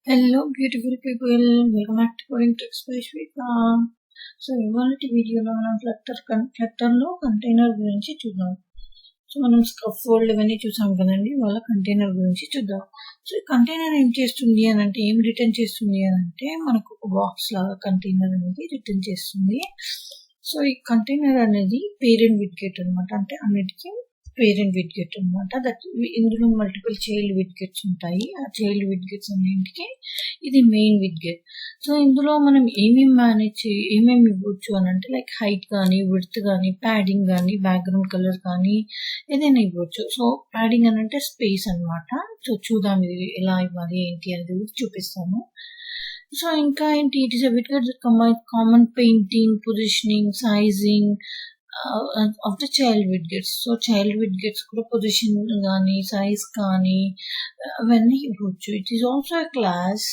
Hello, beautiful people. Welcome back to Coding Tricks by Swetha. So ఇవాళ వీడియోలో మనం ఫ్లట్టర్లో container గురించి చూద్దాం. సో మనం స్కఫోల్డ్ ఇవన్నీ చూసాం కదండి, ఇవాళ కంటైనర్ గురించి చూద్దాం. సో ఈ కంటైనర్ ఏం చేస్తుంది అని అంటే, ఏం రిటర్న్ చేస్తుంది అని అంటే, మనకు ఒక బాక్స్ లాగా కంటైనర్ అనేది రిటర్న్ చేస్తుంది. సో ఈ కంటైనర్ అనేది పేరెంట్ విడ్గెట్ అనమాట, అంటే అన్నిటికీ పేరెంట్ విడ్గెట్ అనమాట. దట్ ఇందులో మల్టిపుల్ చైల్డ్ విడ్గెట్స్ ఉంటాయి. ఆ చైల్డ్ విడ్గెట్స్ అన్నింటికి ఇది మెయిన్ విడ్గెట్. సో ఇందులో మనం ఏమేమి ఇవ్వచ్చు అని అంటే, లైక్ హైట్ కానీ, విడ్త్ కానీ, ప్యాడింగ్ కానీ, బ్యాక్గ్రౌండ్ కలర్ కానీ ఏదైనా ఇవ్వచ్చు. సో ప్యాడింగ్ అని అంటే స్పేస్ అనమాట. సో చూద్దాం ఇది ఎలా ఇవ్వాలి ఏంటి అనేది చూపిస్తాము. సో ఇంకా ఏంటి, it is a widget common painting, positioning, sizing of the child widgets. So child widgets కూడా పొజిషన్ కానీ, సైజ్ కానీ అవన్నీ ఇవ్వచ్చు. It is also a class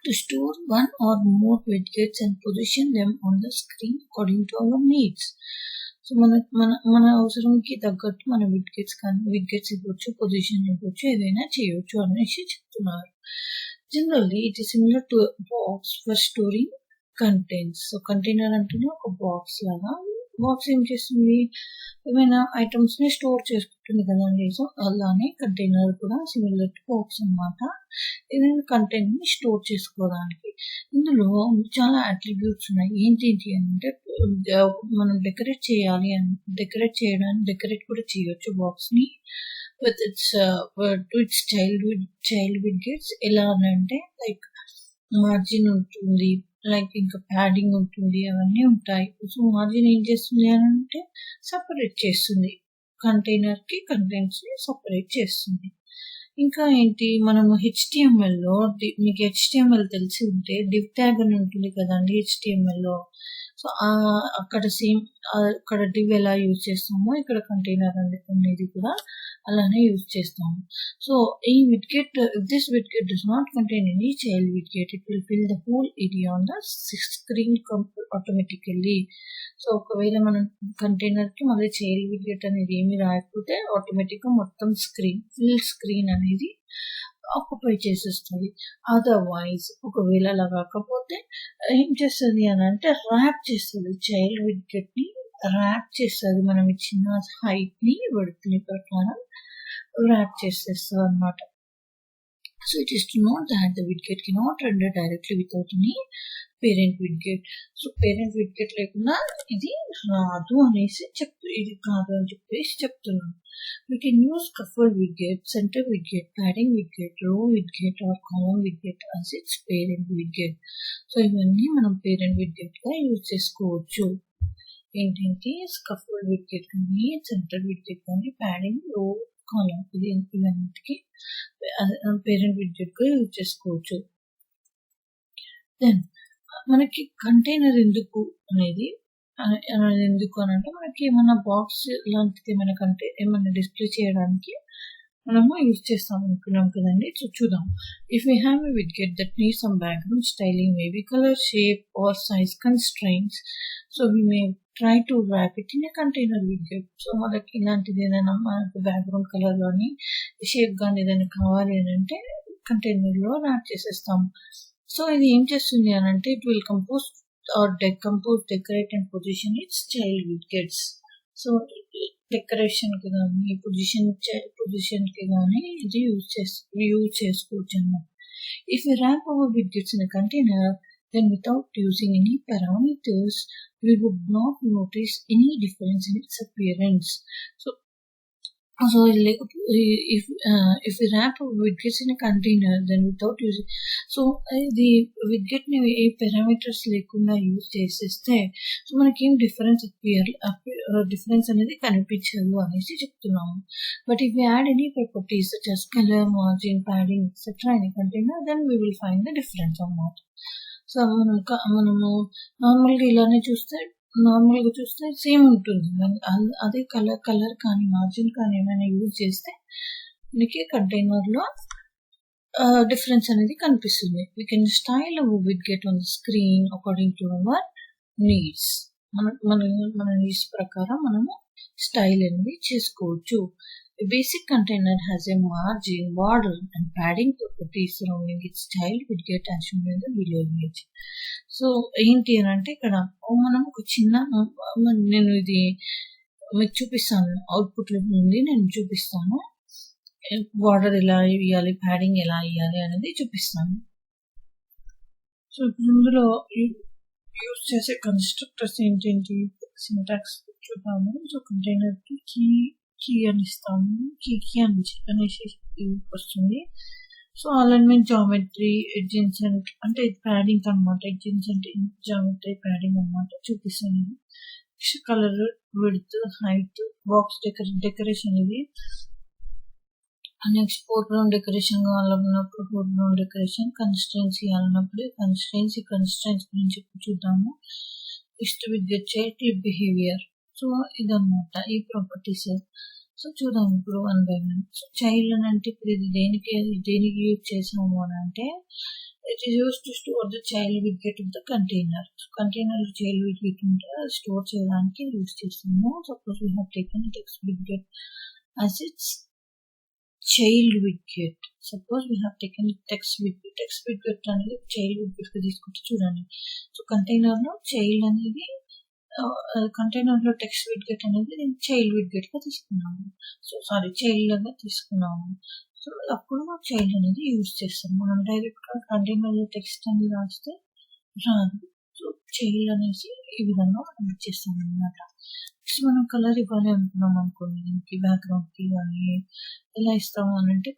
to store one or more widgets and position them on the screen according to our needs. So మన అవసరంకి తగ్గట్టు మన విడ్గెట్స్ ఇవ్వచ్చు, position ఇవ్వచ్చు, ఏదైనా చేయవచ్చు అనేసి చెప్తున్నారు. Generally it is similar to box for storing contains. So container అంటేనే ఒక బాక్స్ లాగా. బాక్స్ ఏం చేస్తుంది, ఏమైనా ఐటమ్స్ ని స్టోర్ చేసుకుంటుంది కదండి. సో అలానే కంటైనర్ కూడా సిమిలర్ టు బాక్స్ అనమాట, ఏదైనా కంటెంట్ ని స్టోర్ చేసుకోవడానికి. ఇందులో చాలా అట్రిబ్యూట్స్ ఉన్నాయి. ఏంటి అంటే, మనం డెకరేట్ కూడా చేయొచ్చు బాక్స్ ని విత్ ఇట్స్ చైల్డ్ విడ్గెట్స్. ఎలా అంటే, లైక్ మార్జిన్ ఉంటుంది, లైక్ ఇంకా ప్యాడింగ్ ఉంటుంది, అవన్నీ ఉంటాయి. సో మార్జిన్ ఏం చేస్తుంది అని అంటే, సపరేట్ చేస్తుంది, కంటైనర్ కి కంటెంట్స్ ని సపరేట్ చేస్తుంది. ఇంకా ఏంటి, మనము HTML లో, మీకు HTML తెలిసి ఉంటే డివ్ ట్యాగ్ అని ఉంటుంది కదండి HTML లో. సో అక్కడ డివ్ ఎలా యూజ్ చేస్తామో ఇక్కడ కంటైనర్ అనేది కూడా అలానే యూజ్ చేస్తాము. సో ఈ widget, this widget does not contain any child widget, it will fill the whole area on the screen automatically. So ఒకవేళ మనం కంటైనర్ కి మళ్ళీ చైల్డ్ విడ్గెట్ అనేది ఏమి రాయకపోతే ఆటోమేటిక్ గా మొత్తం ఫుల్ స్క్రీన్ అనేది ఆక్యుపై చేసేస్తుంది. అదర్వైజ్ ఒకవేళ అలా కాకపోతే ఏం చేస్తుంది అని అంటే, ర్యాప్ చేస్తుంది, చైల్డ్ విడ్గెట్ ని ర్యాప్ చేస్తుంది. మనం ఇచ్చిన హైట్ ని, విడ్త్ ని ప్రకారం ర్యాప్ చేసేస్తుంది అనమాట. So it is to note that the widget cannot render directly without any parent widget. So parent widget లేకుండా ఇది రాదు అనేసి ఇది కాదు అని చెప్పేసి చెప్తున్నాను. We can use coupled widget, center widget, padding widget, row widget or column widget as its parent widget. So ఇవన్నీ మనం పేరెంట్ విడ్గెట్ గా యూజ్ చేసుకోవచ్చు. ఏంటంటే coupled widget కానీ, సెంటర్ విడ్గెట్ కానీ, ప్యాడింగ్, రో, కాలం, ఇవన్నిటికి పేరెంట్ విడ్గెట్ గా యూజ్ చేసుకోవచ్చు. దెన్ మనకి కంటైనర్ ఎందుకు అని అంటే, మనకి ఏమైనా బాక్స్ లాంటిది ఏమైనా డిస్ప్లే చేయడానికి మనము యూజ్ చేస్తాం అనుకున్నాం కదండి. సో చూద్దాం. If we have a widget that needs some background styling, maybe colour, shape or size constraints, so we may try to wrap it in a container widget. So మనకి ఇలాంటిది ఏదైనా మనకు బ్యాక్గ్రౌండ్ కలర్ కానీ, shape కానీ ఏదైనా కావాలి అని అంటే కంటైనర్ లో ర్యాప్ చేసేస్తాం. సో ఇది ఏం చేస్తుంది అని అంటే, it will compose or decompose, decorate and position its child widgets. So decoration కి కానీ, చైల్డ్ పొజిషన్ కి కానీ ఇది యూజ్ చేసుకోవచ్చు అన్నమాట. If you wrap our widgets in a container, then without using any parameters, we would not notice any difference in its appearance. So if we wrap widgets in a container, then without using, so ఇది widget ని ఏ parameters లేకుండా use చేసేస్తే so మనకేం difference అనేది కనిపించదు అనేసి చెప్తున్నాము. But if add any properties such as colour, margin, padding etcetera in container, then we will find the difference అన్నమాట. సో మనము నార్మల్గా చూస్తే సేమ్ ఉంటుంది. అదే కలర్ కానీ, మార్జిన్ కానీ ఏమైనా యూజ్ చేస్తే మనకి కంటైనర్ లో డిఫరెన్స్ అనేది కనిపిస్తుంది. We can style our widget on the screen according to our needs. మన నీడ్స్ ప్రకారం మనము స్టైల్ అనేది చేసుకోవచ్చు. A basic container has a margin, border, and padding properties surrounding its child widget as shown in the below image. So ఏంటి అని అంటే ఇక్కడ మనం ఒక చిన్న నేను ఇది మీకు చూపిస్తాను, అవుట్పుట్ ఉంది నేను చూపిస్తాను, బార్డర్ ఎలా ఇవ్వాలి, ప్యాడింగ్ ఎలా ఇవ్వాలి అనేది చూపిస్తాను. సో ఇప్పుడు ఇందులో యూజ్ చేసే కన్స్ట్రక్టర్స్ ఏంటేంటి సింటాక్స్ చూద్దాము. సో కంటైనర్ కీ అని ఇస్తాము, కీ అనేసి వస్తుంది. సో అలైన్మెంట్, జామెట్రీ, ఎడ్జెన్సెంట్ అంటే ప్యాడింగ్ అనమాట. ఎడ్జెన్సెంట్ జామెట్రీ ప్యాడింగ్ అనమాట చూపిస్తాను. Colour, width, height, box decoration ఇది. నెక్స్ట్ ఫోర్గ్రౌండ్ డెకరేషన్ కావాలన్నప్పుడు ఫోర్గ్రౌండ్ డెకరేషన్, కన్స్ట్రెయిన్స్ కావాలన్నప్పుడు కన్స్ట్రెయిన్స్ గురించి చూద్దాము. Next widget child behaviour. So ఇదన్నమాట ఈ ప్రాపర్టీస్. సో చూద్దాం ఇప్పుడు 1 by 1. సో చైల్డ్ అని అంటే ఇప్పుడు ఇది దేనికి యూజ్ చేసాము అని అంటే it is use to store the child widget of the container. Container child widget ఉంటే స్టోర్ చేయడానికి యూజ్ చేస్తాము. Suppose we have taken text widget as its child widget. Suppose we have taken text widget అనేది child widget కి తీసుకుంటే చూడండి. So container లో child అనేది container లో టెక్స్ట్ విడ్జెట్ అనేది చైల్డ్ విడ్జెట్ గా తీసుకున్నాము. సో సారీ చైల్డ్ లాగా తీసుకున్నాము. సో అప్పుడు చైల్డ్ అనేది యూజ్ చేస్తాం. మనం డైరెక్ట్ గా కంటైనర్ లో టెక్స్ట్ అనేది రాస్తే రాదు. సో చైల్డ్ అనేసి ఈ విధంగా మనం యూజ్ చేస్తాం అనమాట. నెక్స్ట్ మనం కలర్ ఇవ్వాలి అనుకున్నాం అనుకోండి, దీనికి బ్యాక్గ్రౌండ్ కి కానీ ఎలా ఇస్తాము అని అంటే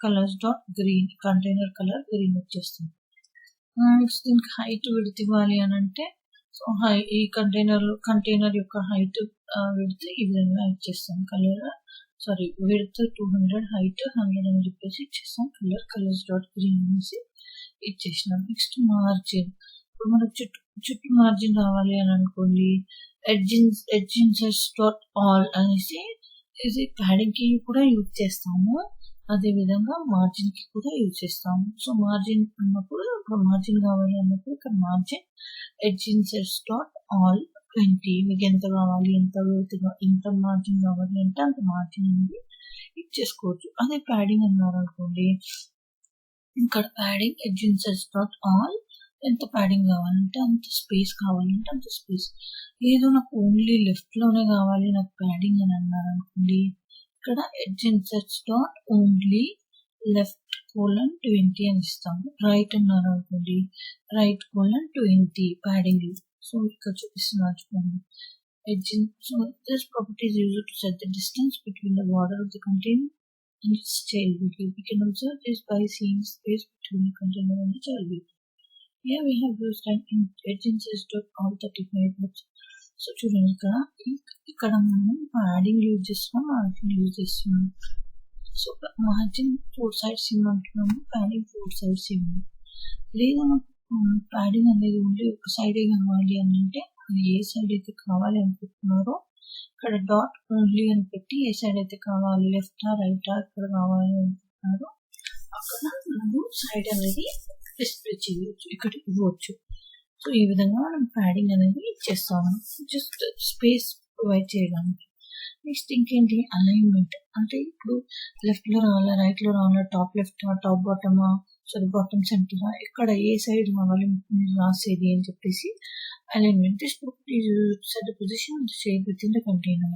colours dot green, container colour green వచ్చేస్తుంది. నెక్స్ట్ దీనికి హైట్ విడ్త్ ఇవ్వాలి అని అంటే సో ఈ కంటైనర్ యొక్క హైట్ విడ్త్ ఈ విధంగా ఇచ్చేస్తాం. విడ్త్ 200, హైట్ 100 అని చెప్పేసి ఇచ్చేస్తాం. కలర్స్ డాట్ గ్రీన్ అనేసి ఇచ్చేసినాం. Next margin. ఇప్పుడు మనకు చుట్టూ మార్జిన్ రావాలి అని అనుకోండి, ఎడ్జిన్స్ డాట్ ఆల్ అనేసి ఇది ప్యాడింగ్ కి కూడా యూజ్ చేస్తాము. అదే విధంగా మార్జిన్ కి కూడా యూజ్ చేస్తాము. సో మార్జిన్ అన్నప్పుడు ఇప్పుడు మార్జిన్ కావాలి అన్నప్పుడు ఇక్కడ మార్జిన్ ఎడ్జిన్స్ డాట్ ఆల్ 20. మీకు ఎంత కావాలి, ఎంత మార్జిన్ కావాలి అంటే అంత మార్జిన్ అనేది ఇచ్చేసుకోవచ్చు. అదే ప్యాడింగ్ అన్నారు అనుకోండి, ఇక్కడ ప్యాడింగ్ ఎడ్జిన్స్ డాట్ ఆల్ ఎంత ప్యాడింగ్ కావాలంటే అంత, స్పేస్ కావాలంటే అంత స్పేస్. ఏదో నాకు ఓన్లీ లెఫ్ట్ లోనే కావాలి నాకు ప్యాడింగ్ అని అన్నారు అనుకోండి, ఇక్కడ ఎడ్జిన్స్ డాట్ ఓన్లీ లెఫ్ట్ :20 అని ఇస్తాము. రైట్ అన్నారు అనుకోండి, రైట్ :20 ప్యాడింగ్. సో ఇక్కడ చూపిస్తున్నారు చూడండి. So this property is used to set the distance between the border of the container and its child widget. We can observe this by seeing space between the container and the child widget. Here we have used an edge::all 35. So చూడండి ఇక్కడ మనం padding use చేస్తున్నాం, margin use చేస్తున్నాం. So margin 4 sides ఇవ్వమంటున్నాము, padding 4 sides ఇవ్వము. లేదా padding అనేది only ఒక సైడే కావాలి అని అంటే ఏ సైడ్ అయితే కావాలి అనుకుంటున్నారో ఇక్కడ డాట్ ఓన్లీ అని పెట్టి ఏ సైడ్ అయితే కావాలి, లెఫ్టా రైటా ఇక్కడ కావాలి అనుకుంటున్నారో అక్కడ మనము సైడ్ అనేది డిస్ప్లే చేయవచ్చు, ఇక్కడ ఇవ్వచ్చు. సో ఈ విధంగా మనం ప్యాడింగ్ అనేది ఇచ్చేస్తాము, జస్ట్ స్పేస్ ప్రొవైడ్ చేయడానికి. నెక్స్ట్ ఇంకేంటి, అలైన్మెంట్. అంటే ఇప్పుడు లెఫ్ట్ లో రావాలా, రైట్ లో రావాలా, టాప్ లెఫ్ట్, టాప్ బాటమా, బాటమ్ సెంటరా, ఇక్కడ ఏ సైడ్ కావాలి రాసేది అని చెప్పేసి alignment. This property is used to set the position of the shape within the container.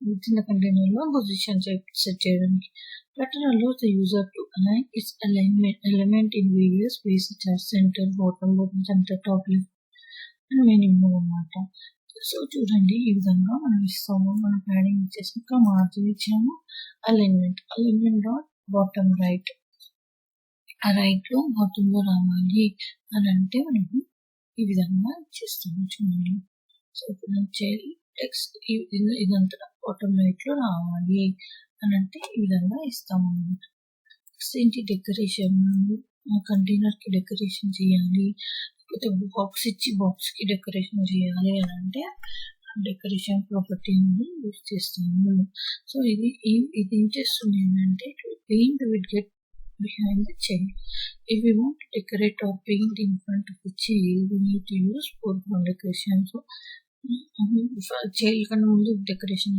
Within the container లో పొజిషన్ సెట్ చేయడానికి. Flutter allows the user to align its element in various ways such as center, bottom center, top left and many more అన్నమాట. So చూడండి ఈ విధంగా మనం ఇస్తాము. మనం padding ఇచ్చేసాక margin ఇచ్చాము, అలైన్మెంట్ డాట్ బాటమ్ రైట్, ఆ రైట్ లో బాటమ్ లో రావాలి అని అంటే మనము ఈ విధంగా చేస్తాము చూడండి. సో ఇప్పుడు టెక్స్ట్ ఇదంతా బాటమ్ రైట్ లో రావాలి అని అంటే ఈ విధంగా ఇస్తాము అన్నమాట. నెక్స్ట్ ఏంటి, డెకరేషన్. కంటైనర్ కి డెకరేషన్ చేయాలి, లేకపోతే బాక్స్ ఇచ్చి బాక్స్ కి డెకరేషన్ చేయాలి అని అంటే డెకరేషన్ ప్రాపర్టీ అనేది యూజ్ చేస్తాము. సో ఇది ఏం చేస్తుంది అంటే paint widget behind the child. If we want to decorate or paint in front of the child, we need to use foreground decoration. So child కన్నా ముందు డెకరేషన్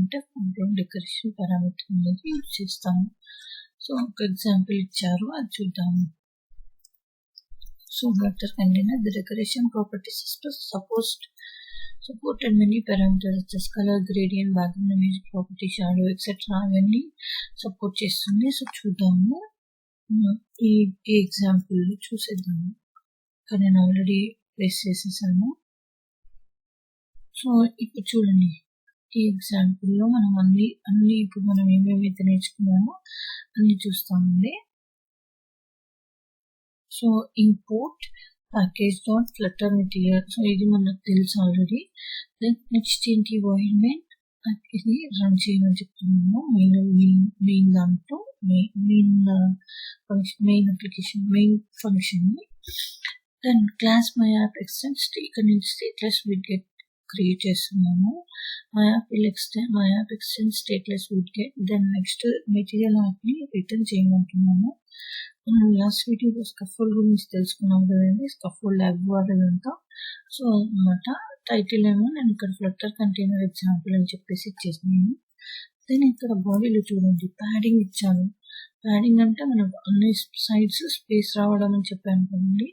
అంటే ఫోర్గ్రౌండ్ డెకరేషన్ పారామీటర్ అనేది use చేస్తాము. So ఒక example ఇచ్చారు, అది చూద్దాము. So Flutter container, the decoration properties is supported many parameters such as color, gradient, background image, property, shadow, etc. అవన్నీ సపోర్ట్ చేస్తుంది. సో చూద్దాము, ఈ ఎగ్జాంపుల్ చూసేద్దాము. ఇక్కడ నేను ఆల్రెడీ ప్లేస్ చేసేసాను. సో ఇప్పుడు చూడండి, ఈ ఎగ్జాంపుల్లో మనం అన్ని ఇప్పుడు మనం ఏమేమైతే నేర్చుకున్నామో అన్ని చూస్తామండి. So import package.flutter material, so ఇది మనకు తెలుసు ఆల్రెడీ. దెన్ నెక్స్ట్ ఏంటి, void main, ఇది రన్ చేయమని చెప్తున్నాము. మెయిన్ దాంట్లో main application main function. Then class my app extends, ఇక్కడ నుంచి స్టేట్లెస్ widget క్రియేట్ చేస్తున్నాము. My app extend stateless widget. Then next material యాప్ని రిటర్న్ చేయమంటున్నాము. మనం లాస్ట్ వీడియోలో స్కఫోల్డ్ గురించి తెలుసుకున్నాం కదండి, స్కఫోల్డ్ యాప్ అదంతా. సో అన్నమాట టైటిల్ ఏమో నేను ఇక్కడ ఫ్లటర్ కంటైనర్ ఎగ్జాంపుల్ అని చెప్పేసి ఇచ్చేసాను. దెన్ ఇక్కడ బాడీలో చూడండి ప్యాడింగ్ ఇచ్చాను. ప్యాడింగ్ అంటే మనకు అన్ని సైడ్స్ స్పేస్ రావడం అని చెప్పాను కదండి.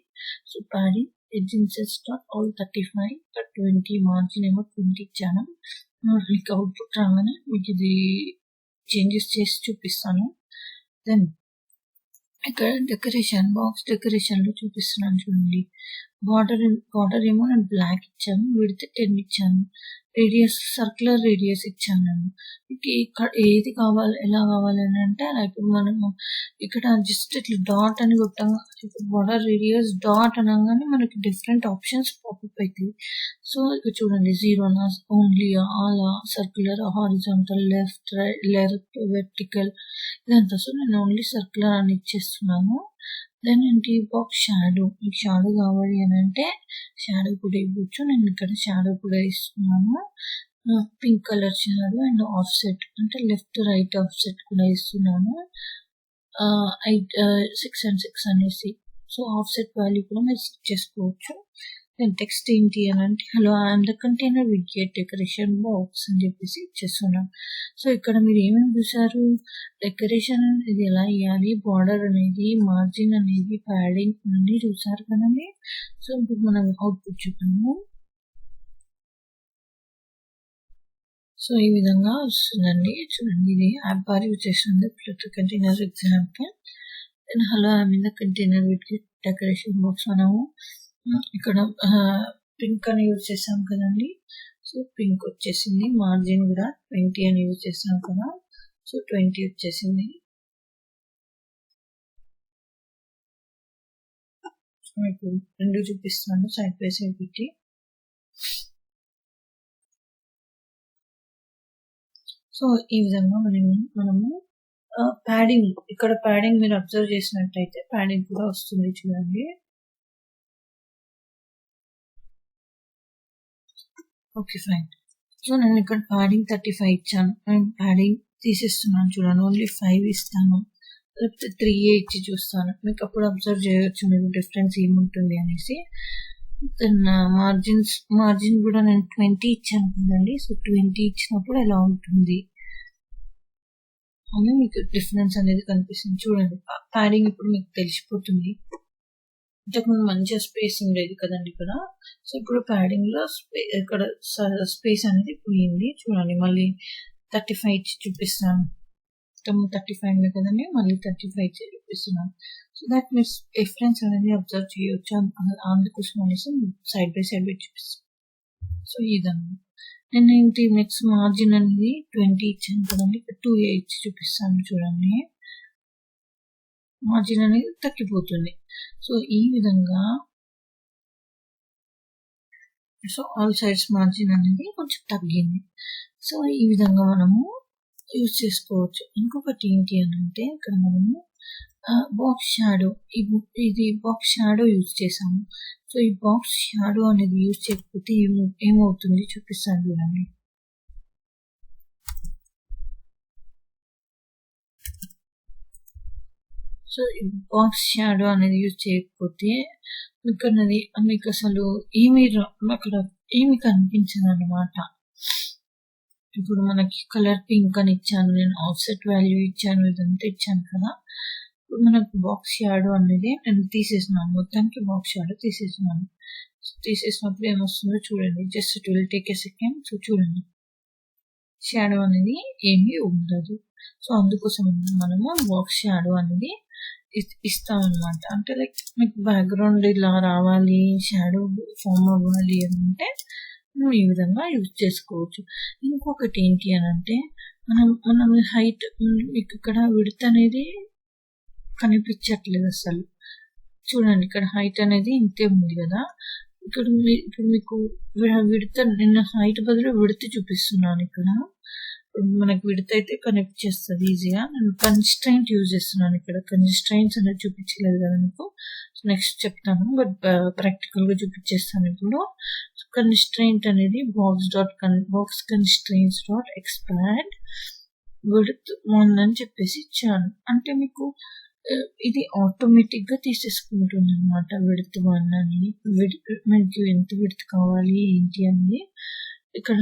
సో ప్యాడింగ్ ఎడ్జిన్సెస్ ఆల్ 35 20, మార్జిన్ ఏమో 20 ఇచ్చాను. మీకు అవుట్పుట్ రాగానే మీకు ఇది చేంజెస్ చేసి చూపిస్తాను. దెన్ ఇక్కడ డెకరేషన్ బాక్స్ డెకరేషన్ లో చూపిస్తున్నాను చూడండి. బార్డర్ ఏమో నేను బ్లాక్ ఇచ్చాను, విడ్త్ 10 ఇచ్చాను, రేడియస్ సర్క్యులర్ రేడియస్ ఇచ్చాను. మీకు ఏది కావాలి ఎలా కావాలి అని అంటే ఇప్పుడు మనము ఇక్కడ జస్ట్ ఇట్లా డాట్ అని కొట్టాము, బార్డర్ రేడియస్ డాట్ అనగానే మనకి డిఫరెంట్ ఆప్షన్స్ పాపప్ అవుతాయి. సో ఇక్కడ చూడండి, జీరోనా, only, all, circular, horizontal, left, vertical, ఇదంతా. సో నేను ఓన్లీ సర్క్యులర్ అని ఇచ్చేస్తున్నాను. దెన్ ఏంటి, బాక్స్ షాడో, మీకు షాడో కావాలి అని అంటే షాడో కూడా ఇవ్వచ్చు. నేను ఇక్కడ షాడో కూడా ఇస్తున్నాను. Pink colour shadow and offset అంటే లెఫ్ట్ రైట్ ఆఫ్సెట్ కూడా ఇస్తున్నాను. 6 and 6 అనేసి. సో ఆఫ్సెట్ వాల్యూ కూడా మీరు సెట్ చేసుకోవచ్చు. టెక్స్ట్ ఏంటి అని అంటే hello I'm the container widget decoration box అని చెప్పేసి ఇచ్చేస్తున్నాం. సో ఇక్కడ మీరు ఏమేమి చూసారు, డెకరేషన్ ఇది ఎలా ఇవ్వాలి, బార్డర్ అనేది, మార్జిన్ అనేది, ప్యాడింగ్ అన్ని చూసారు కదండి. సో ఇప్పుడు మనం అవుట్పుట్ చూద్దాము. సో ఈ విధంగా వస్తుందండి. చూడండి, ఇది యాప్ బార్ యూజ్ చేస్తుంది Flutter container example. Then hello I'm in the container widget decoration box. మనము ఇక్కడ పింక్ అని యూజ్ చేసాం కదండి. సో పింక్ వచ్చేసింది. మార్జిన్ కూడా 20 అని యూజ్ చేసాం కదా. సో 20 వచ్చేసింది. సో ఇప్పుడు రెండు చూపిస్తాను సైడ్ బై సైడ్ పెట్టి. సో ఈ విధంగా మనము ప్యాడింగ్, ఇక్కడ ప్యాడింగ్ మీరు అబ్జర్వ్ చేసినట్టయితే ప్యాడింగ్ కూడా వస్తుంది చూడండి. Okay fine. సో నేను ఇక్కడ ప్యాడింగ్ 35 ఇచ్చాను. నేను ప్యాడింగ్ తీసేస్తున్నాను చూడండి, ఓన్లీ 5 ఇస్తాను, లేకపోతే 3 ఇచ్చి చూస్తాను. మీకు అప్పుడు అబ్జర్వ్ చేయవచ్చు మీరు డిఫరెన్స్ ఏముంటుంది అనేసి. దెన్ మార్జిన్ కూడా నేను 20 ఇచ్చాను కదండి. సో 20 ఇచ్చినప్పుడు ఎలా ఉంటుంది అని మీకు డిఫరెన్స్ అనేది కనిపిస్తుంది చూడండి. ప్యాడింగ్ ఇప్పుడు మీకు తెలిసిపోతుంది. ఇంతకుముందు మంచిగా స్పేస్ ఉండేది కదండి ఇక్కడ. సో ఇప్పుడు ప్యాడింగ్ లో ఇక్కడ స్పేస్ అనేది పోయింది చూడండి. మళ్ళీ 35 ఇచ్చి చూపిస్తాను. 35 కదండి, మళ్ళీ 35 ఇచ్చి చూపిస్తున్నాను. సో దట్ మీన్స్ డిఫరెన్స్ అనేది అబ్జర్వ్ చేయవచ్చు. అందుకోసం అనేసి సైడ్ బై సైడ్ పెట్టి చూపిస్తాను. సో ఈ విధంగా నేను ఏంటి నెక్స్ట్ మార్జిన్ అనేది 20 ఇచ్చాను కదండి, 2 ఇచ్చి చూపిస్తాను చూడండి. మార్జిన్ అనేది తగ్గిపోతుంది. సో ఈ విధంగా సో ఆల్ సైడ్స్ మార్జిన్ అనేది కొంచెం తగ్గింది. సో ఈ విధంగా మనము యూజ్ చేసుకోవచ్చు. ఇంకొకటి ఏంటి అని అంటే ఇక్కడ మనము బాక్స్ షాడో, ఇది బాక్స్ షాడో యూజ్ చేసాము. సో ఈ బాక్స్ షాడో అనేది యూజ్ చేయకపోతే ఏమవుతుంది చూపిస్తాను చూడండి. సో ఈ బాక్స్ షాడో అనేది యూజ్ చేయకపోతే మీకు అసలు ఏమీ అక్కడ ఏమి కనిపించదు అనమాట. ఇప్పుడు మనకి కలర్ పింక్ అని ఇచ్చాను, నేను ఆఫ్సెట్ వాల్యూ ఇచ్చాను, ఇదంతా ఇచ్చాను కదా. ఇప్పుడు మనకు బాక్స్ షాడో అనేది నేను తీసేసినాను, మొత్తానికి బాక్స్ షాడో తీసేసినాను. తీసేసినప్పుడు ఏమొస్తుందో చూడండి, just it will take a second. So చూడండి, షాడో అనేది ఏమీ ఉండదు. సో అందుకోసం మనము బాక్స్ షాడో అనేది ఇస్తాం అనమాట. అంటే లైక్ మీకు బ్యాక్గ్రౌండ్ ఇలా రావాలి, షాడో ఫామ్ అవ్వాలి అంటే మనం ఈ విధంగా యూజ్ చేసుకోవచ్చు. ఇంకొకటి ఏంటి అని అంటే మనం హైట్, మీకు ఇక్కడ విడ్త్ అనేది కనిపించట్లేదు అసలు. చూడండి, ఇక్కడ హైట్ అనేది ఇంతే ఉంది కదా. ఇక్కడ మీకు విడ్త్, నేను హైట్ బదులు విడ్త్ చూపిస్తున్నాను. ఇక్కడ మనకి విడ్త్ అయితే కనిపించేస్తుంది ఈజీగా. నేను కన్స్ట్రైంట్ యూజ్ చేస్తున్నాను. ఇక్కడ కన్స్ట్రైంట్స్ అనేది చూపించలేదు కదా మీకు, నెక్స్ట్ చెప్తాను, బట్ ప్రాక్టికల్ గా చూపించేస్తాను ఇప్పుడు. కన్స్ట్రైంట్ అనేది box constraints dot expand width 1 అని చెప్పేసి ఇచ్చాను. అంటే మీకు ఇది ఆటోమేటిక్ గా తీసేసుకుంటుంది అనమాట విడ్త్ 1 అని. మనకి ఎంత విడ్త్ కావాలి ఏంటి అని ఇక్కడ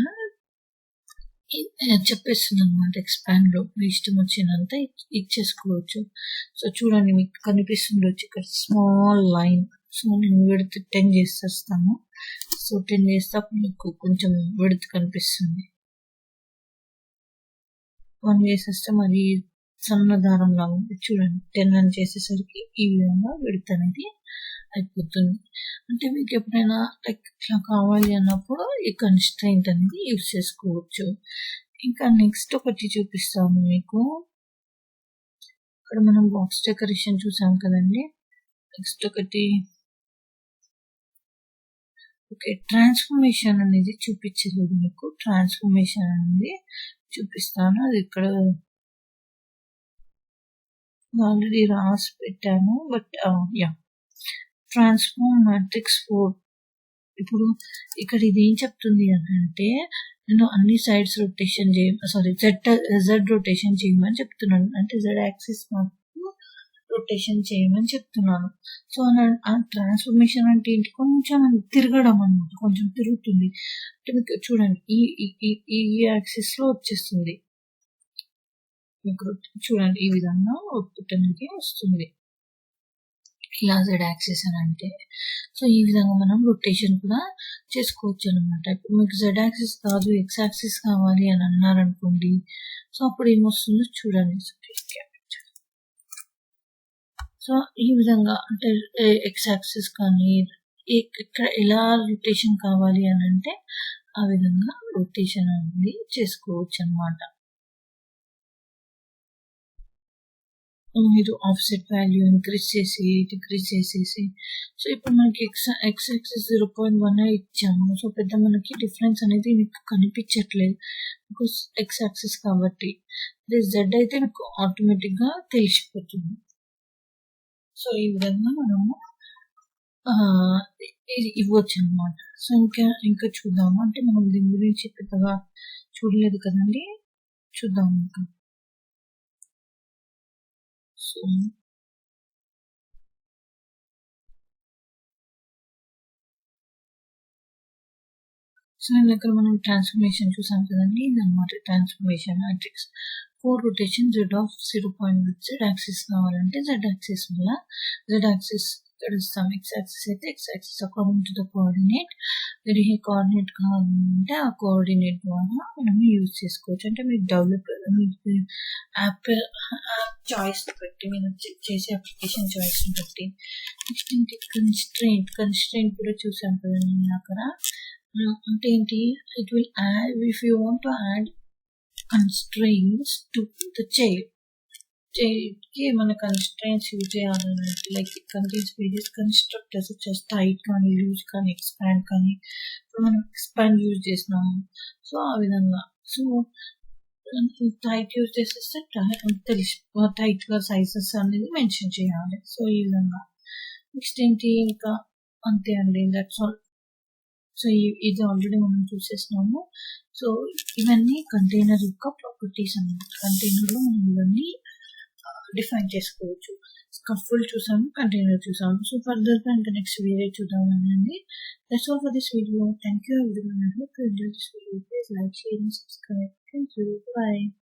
చెప్పేస్తుంది అనమాట. ఎక్స్పాండ్ లో మీ ఇష్టం వచ్చినంత ఇచ్చేసుకోవచ్చు. సో చూడండి, మీకు కనిపిస్తుంది ఇక్కడ స్మాల్ లైన్. సో నేను విడ్త్ 10 చేసేస్తాను. సో 10 చేస్తే మీకు కొంచెం విడ్త్ కనిపిస్తుంది. 1 చేసేస్తే మరి సన్న దారం లాగా ఉంది. చూడండి, 10 అని చేసేసరికి ఈ విధంగా విడ్త్ అనేది అయిపోతుంది. అంటే మీకు ఎప్పుడైనా లైక్ ఇట్లా కావాలి అన్నప్పుడు ఈ కన్స్ట్రైంట్ అనేది యూజ్ చేసుకోవచ్చు. ఇంకా నెక్స్ట్ ఒకటి చూపిస్తాము మీకు. ఇక్కడ మనం బాక్స్ డెకరేషన్ చూసాం కదండి. నెక్స్ట్ ఒకటి ఓకే, ట్రాన్స్ఫర్మేషన్ అనేది చూపించలేదు మీకు. ట్రాన్స్ఫర్మేషన్ అనేది చూపిస్తాను. అది ఇక్కడ ఆల్రెడీ రాసి పెట్టాను, బట్ యా, ట్రాన్స్ఫార్మ్ మ్యాట్రిక్స్ 4. ఇప్పుడు ఇక్కడ ఇది ఏం చెప్తుంది అంటే నేను అన్ని సైడ్స్ రొటేషన్ జెడ్ రొటేషన్ చేయమని చెప్తున్నాను. అంటే జెడ్ యాక్సిస్ రొటేషన్ చేయమని చెప్తున్నాను. సో ఆ ట్రాన్స్ఫర్మేషన్ అంటే ఏంటి, కొంచెం తిరగడం అన్నమాట, కొంచెం తిరుగుతుంది. అంటే మీకు చూడండి, ఈ యాక్సిస్ లో వచ్చేస్తుంది మీకు. చూడండి, ఈ విధంగా అవుట్పుట్ అనేది వస్తుంది, ఇలా జెడ్ యాక్సిస్ అని అంటే. సో ఈ విధంగా మనం రొటేషన్ కూడా చేసుకోవచ్చు అనమాట. ఇప్పుడు మీకు జెడ్ యాక్సిస్ కాదు, ఎక్స్ యాక్సిస్ కావాలి అని అన్నారనుకోండి. సో అప్పుడు ఏమొస్తుందో చూడండి. సో ఈ విధంగా అంటే ఎక్స్ యాక్సిస్ కానీ ఇక్కడ ఎలా రొటేషన్ కావాలి అని అంటే ఆ విధంగా రొటేషన్ అనేది చేసుకోవచ్చు అనమాట. మీరు ఆఫ్సెట్ వాల్యూ ఇంక్రీజ్ చేసి డిక్రీజ్ చేసేసి. సో ఇప్పుడు మనకి ఎక్స్ యాక్సిస్ 0.1 ఇచ్చాము. సో పెద్ద మనకి డిఫరెన్స్ అనేది మీకు కనిపించట్లేదు, బికాస్ ఎక్స్ యాక్సిస్ కాబట్టి. జెడ్ అయితే మీకు ఆటోమేటిక్ గా తెలిసిపోతుంది. సో ఈ విధంగా మనము ఇవ్వచ్చు అనమాట. సో ఇంకా చూద్దాము. అంటే మనం దీని గురించి పెద్దగా చూడలేదు కదండి, చూద్దాం ఇంకా. సో ఇక్కడ మనం ట్రాన్స్ఫర్మేషన్ చూసాం కదండి, ఇదన్నమాట transformation matrix. 4 rotation Z of 0.1 Z axis కావాలంటే జెడ్ యాక్సిస్ వల్ల జెడ్ యాక్సిస్ ఇక్కడ ఇస్తాం. ఎక్స్ యాక్సిస్ అయితే X axis according to the coordinate. మీరు ఏ కోఆర్డినేట్ కావాలంటే ఆ కోఆర్డినేట్ ద్వారా మనం యూజ్ చేసుకోవచ్చు. అంటే మీకు మీకు యాప్ చాయిస్ బట్టి, మీరు చేసే అప్లికేషన్ చాయిస్ బట్టి. నెక్స్ట్ ఏంటి, కన్స్ట్రెయింట్ కూడా చూసాం కదండి అక్కడ. అంటే ఏంటి, it will add if you want to add constraints to the chair కి మన కన్స్ట్రైన్స్ యూజ్ చేయాలంటే like it contains various constructors such as tight కానీ లూజ్ కానీ ఎక్స్పాండ్ కానీ. ఇప్పుడు మనం ఎక్స్పాండ్ యూజ్ చేసినాము, సో ఆ విధంగా. సో టైట్ యూజ్ చేసేస్తే టైట్ గా సైజెస్ అనేది మెన్షన్ చేయాలి. సో ఈ విధంగా. నెక్స్ట్ ఏంటి, ఇంకా అంతే అండి, దట్స్ ఆల్. సో ఇది ఆల్రెడీ మనం చూసేసినాము. సో ఇవన్నీ కంటైనర్ యొక్క ప్రాపర్టీస్ అన్నమాట. కంటైనర్ లో మనం ఇవన్నీ డిఫైన్ చేసుకోవచ్చు. full చూసాము, కంటైనర్ చూసాము. సో ఫర్దర్గా ఇంకా నెక్స్ట్ వేరే చూద్దామండి. That's all for this video. Thank you everyone. I hope you enjoyed this video. Please like, share and subscribe. Thank you. Bye.